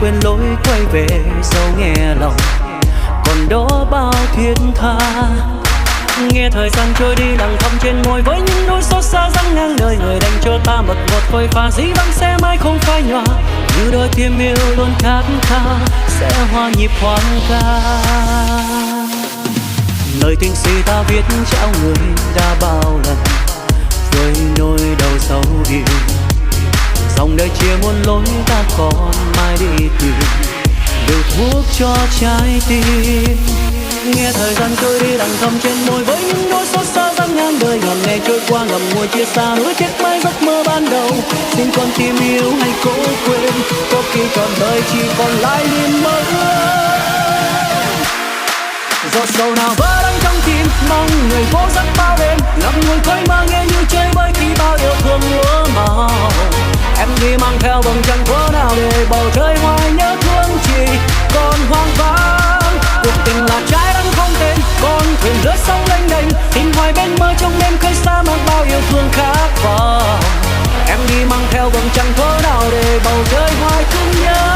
quên lối quay về dẫu nghe lòng còn đó bao thiết tha. Nghe thời gian trôi đi lặng thầm trên môi với những nỗi xót xa dang ngang đời, người đành cho ta mật ngọt phôi pha dĩ vãng sẽ mãi không phai nhòa, như đôi tim yêu luôn khát khao sẽ hòa nhịp hoang ca. Lời tình si ta viết trao người đã bao lần với nỗi đau sâu yêu, dòng đời chia muôn lối ta còn mãi đi tìm điều thuốc cho trái tim. Nghe thời gian trôi đi lặng thầm trên môi với những nỗi xót xa dang ngang đời, ngàn ngày trôi qua ngậm ngùi chia xa hứa chết mãi giấc mơ ban đầu. Xin con tim yêu hãy cố quên, có khi trọn đời chỉ còn lại niềm mơ ước. Giọt sầu nào vỡ đắng trong tim, mong người vô giấc bao đêm, ngậm ngùi khói mơ nghe như chơi vơi khi bao yêu thương úa màu. Em đi mang theo vầng trăng thuở nào để bầu trời hoài nhớ thương chỉ còn hoang vắng. Cuộc tình là trái đắng không tên, con thuyền rơi sóng lênh đênh, tình hoài bên mơ trong đêm khơi xa mang bao yêu thương khát vọng. Em đi mang theo vầng trăng thuở nào để bầu trời hoài thương nhớ.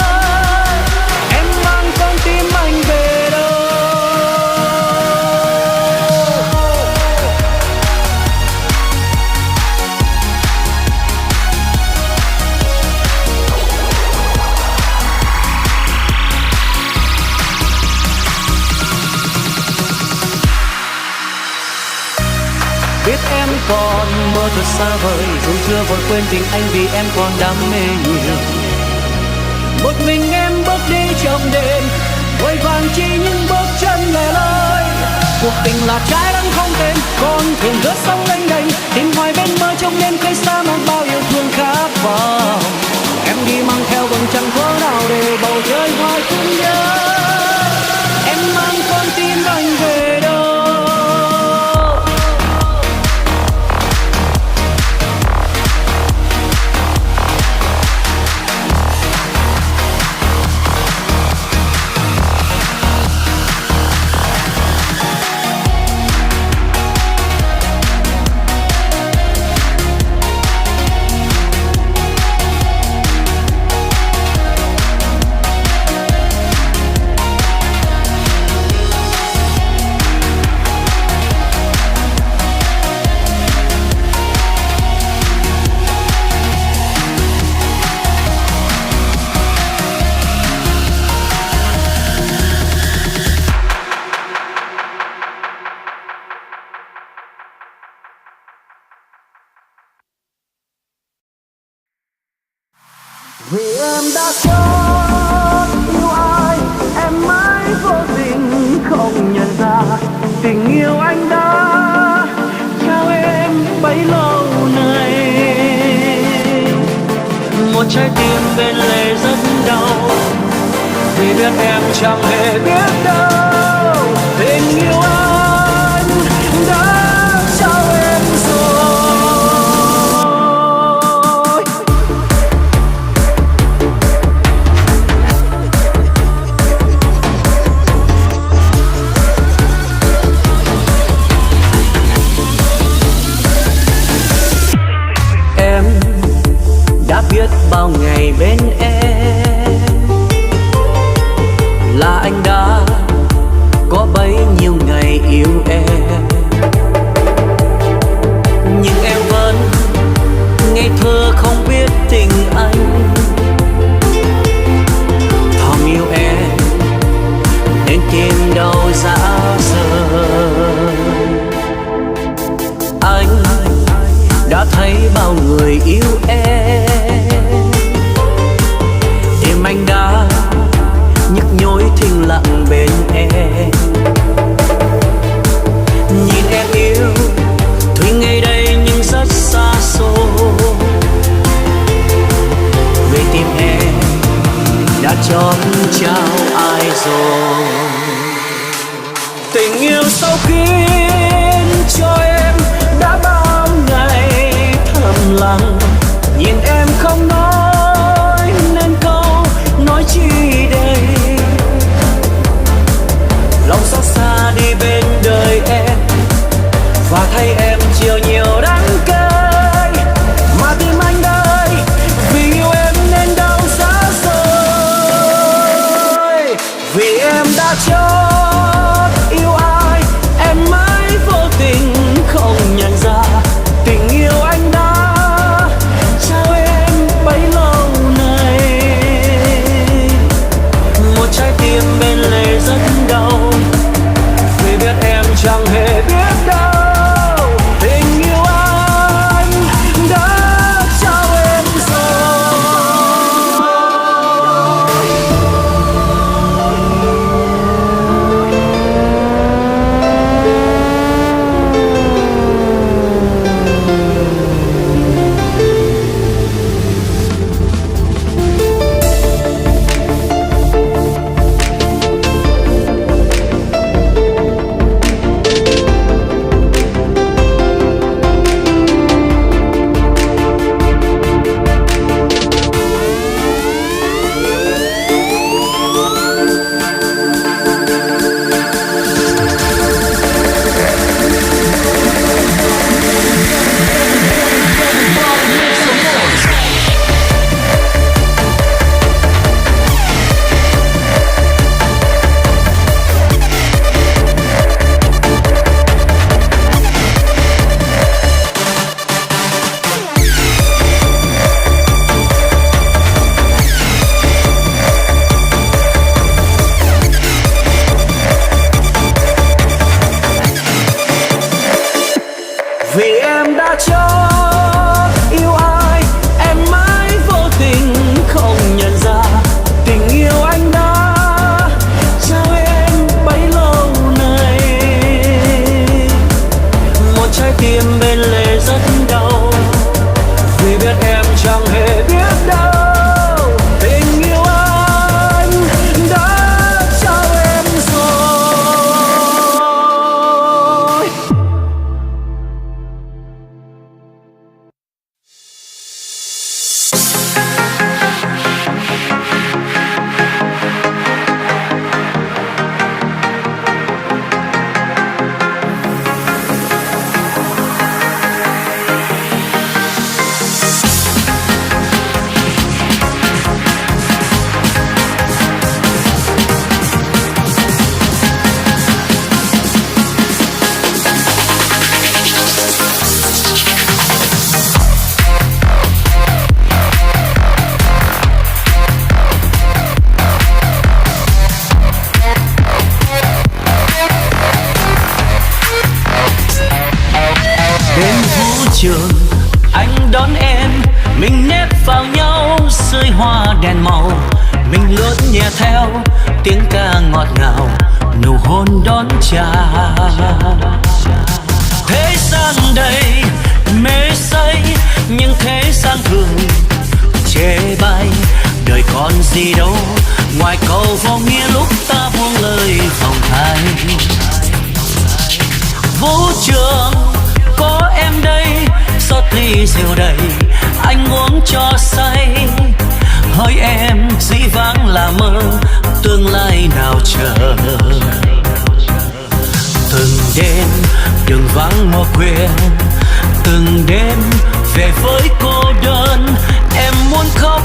Em mang con tim anh về đâu. Biết em còn mơ thật xa vời, dù chưa vội quên tình anh vì em còn đam mê nhiều. Một mình em bước đi trong đêm, vội vàng chỉ những bước chân lẻ loi. Cuộc tình là trái đắng không tên, con thuyền lướt sóng lênh đênh, tìm hoài bên mơ trong đêm khơi xa mang bao yêu thương khát vọng. Em đi mang theo vầng trăng thuở nào để bầu trời hoài thương nhớ. Em mang con tim anh về đâu. Vì em đã chót yêu ai, em mãi vô tình không nhận ra tình yêu anh đã trao em bấy lâu nay. Một trái tim bên lề rất đau, vì biết em chẳng hề biết đâu tình yêu anh đã trao em rồi. Biết bao ngày bên em là anh đã có bấy nhiêu ngày yêu em, nhưng em vẫn ngây thơ không biết tình anh. Thầm yêu em nên tim đau dã rời. Anh đã thấy bao người yêu em, anh đã nhức nhối thinh lặng bên em. Nhìn em yêu tuy ngay đây nhưng rất xa xôi, về tim em đã chót trao ai rồi. Tình yêu sau khi cho em đã bao ngày thầm lặng, nhìn em không nói nên câu nói chi đây. Lòng xót xa đi bên đời em, và thấy em chiều nhiều đắng cay. Mà tim anh đây vì yêu em nên đau giá rời. hoa đèn màu, mình lướt nhẹ theo tiếng ca ngọt ngào, nụ hôn đón chào. Thế gian đây mê say, nhưng thế gian thường chê bai. Đời còn gì đâu ngoài câu vô nghĩa lúc ta buông lời vòng tay. Vũ trường có em đây, xót ly rượu đầy, anh uống cho say. Hỡi em dĩ vãng là mơ, tương lai nào chờ. Từng đêm đường vắng mùa khuya, từng đêm về với cô đơn. Em muốn khóc,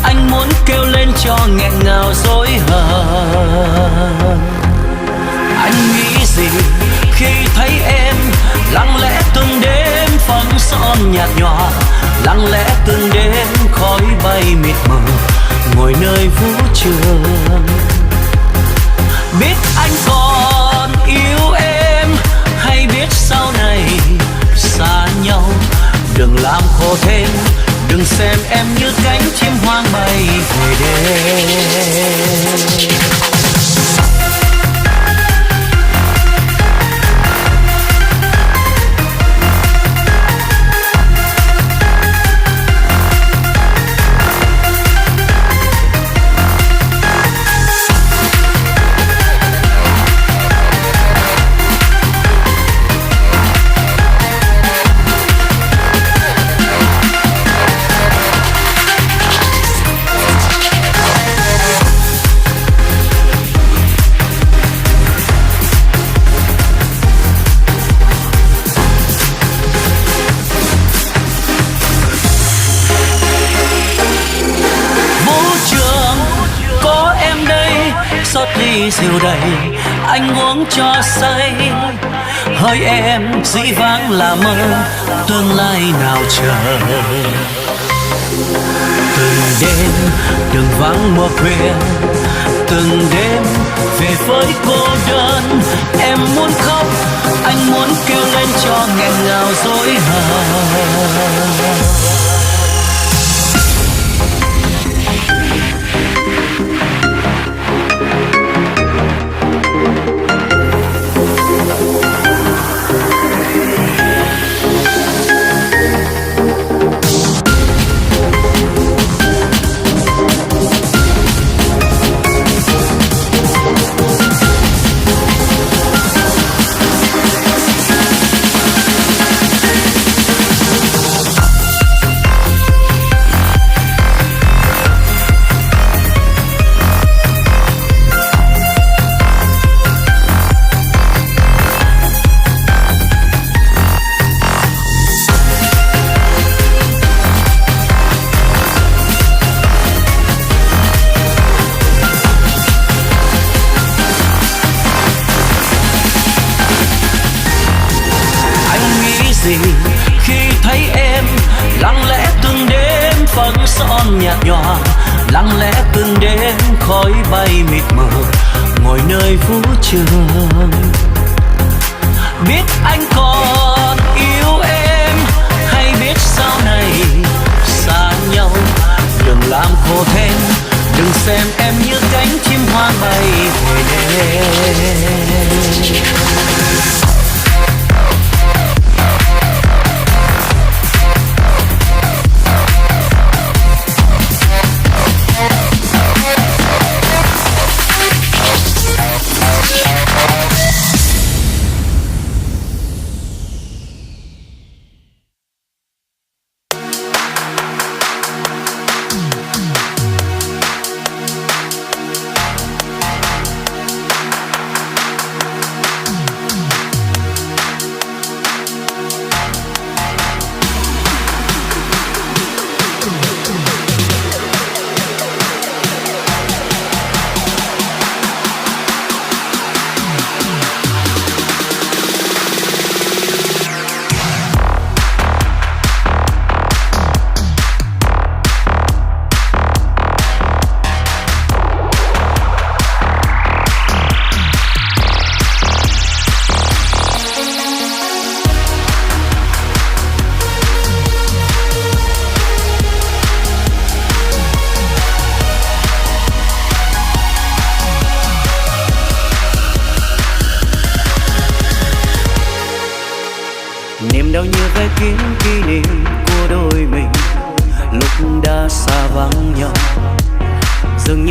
anh muốn kêu lên cho nghẹn ngào dối hờn. Anh nghĩ gì khi thấy em lặng lẽ từng đêm phấn son nhạt nhòa, lặng lẽ từng đêm khói bay mịt mờ ngồi nơi vũ trường. Biết anh còn yêu em hay biết sau này xa nhau, đừng làm khổ thêm, đừng xem em như cánh chim hoang bay về đêm. Xót ly rượu đầy, anh uống cho say. Hỡi em dĩ vãng là mơ, tương lai nào chờ. Từng đêm đường vắng mùa khuya, từng đêm về với cô đơn. Em muốn khóc, anh muốn kêu lên cho nghẹn ngào dối hờn. Khi thấy em lặng lẽ từng đêm phấn son nhạt nhòa, lặng lẽ từng đêm khói bay mịt mờ ngồi nơi vũ trường. Biết anh còn yêu em hay biết sau này xa nhau, đừng làm khổ thêm, đừng xem em như cánh chim hoang bay về đêm.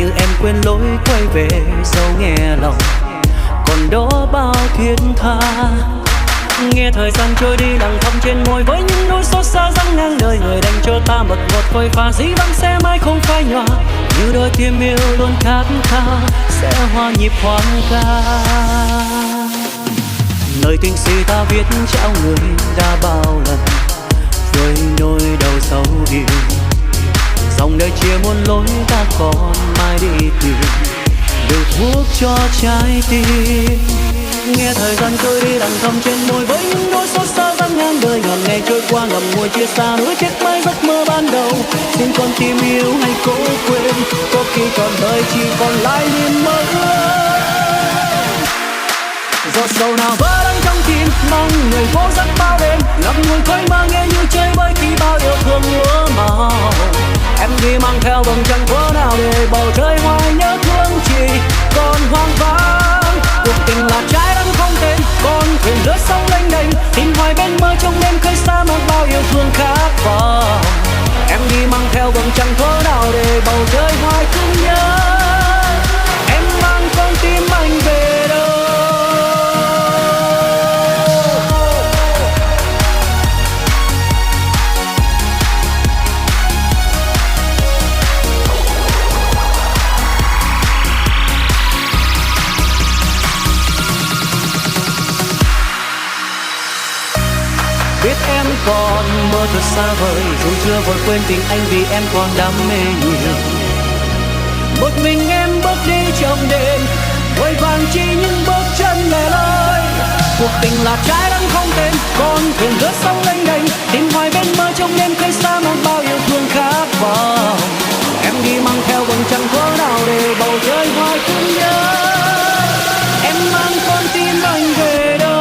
như em quên lối quay về dẫu nghe lòng còn đó bao thiết tha. Nghe thời gian trôi đi lặng thầm trên môi với những nỗi xót xa dang ngang đời, người dành cho ta mật ngọt phôi pha dĩ vãng sẽ mãi không phai nhòa, như đôi tim yêu luôn khát khao sẽ hòa nhịp hoang ca. Lời tình si ta viết trao người đã bao lần với nỗi đau sâu điều, dòng đời chia muôn lối ta còn mãi đi tìm được thuốc cho trái tim. Nghe thời gian trôi đi đằng thầm trên môi với những nỗi xót xa dang ngang đời, ngàn ngày trôi qua ngậm ngùi chia xa nuối tiếc mãi giấc mơ ban đầu. Xin con tim yêu hay cố quên, có khi còn đời chỉ còn lại niềm mơ ước. Giọt sầu nào vỡ đắng trong tim mong người vô giấc bao đêm, ngậm ngùi khói mơ nghe như chơi vơi khi bao yêu thương úa màu. Em đi mang theo vầng trăng thuở nào để bầu trời hoài nhớ thương chỉ còn hoang vắng. Cuộc tình là trái đắng không tên, con thuyền lướt sóng lênh đênh, tìm hoài bên mơ trong đêm khơi xa mang bao yêu thương khát vọng. Em đi mang theo vầng trăng thuở nào để bầu trời hoài thương nhớ. Em mang con tim anh về đâu. Biết em còn mơ thật xa vời, dù chưa vội quên tình anh vì em còn đam mê nhiều. Một mình em bước đi trong đêm, vội vàng chỉ những bước chân lẻ loi. Cuộc tình là trái đắng không tên, con thuyền lướt sóng lênh đênh, tìm hoài bên mơ trong đêm khơi xa mang bao yêu thương khát vọng. Em đi mang theo vầng trăng thuở nào để bầu trời hoài thương nhớ. Em mang con tim anh về đâu.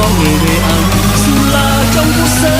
có người anh, dù là trong phút giây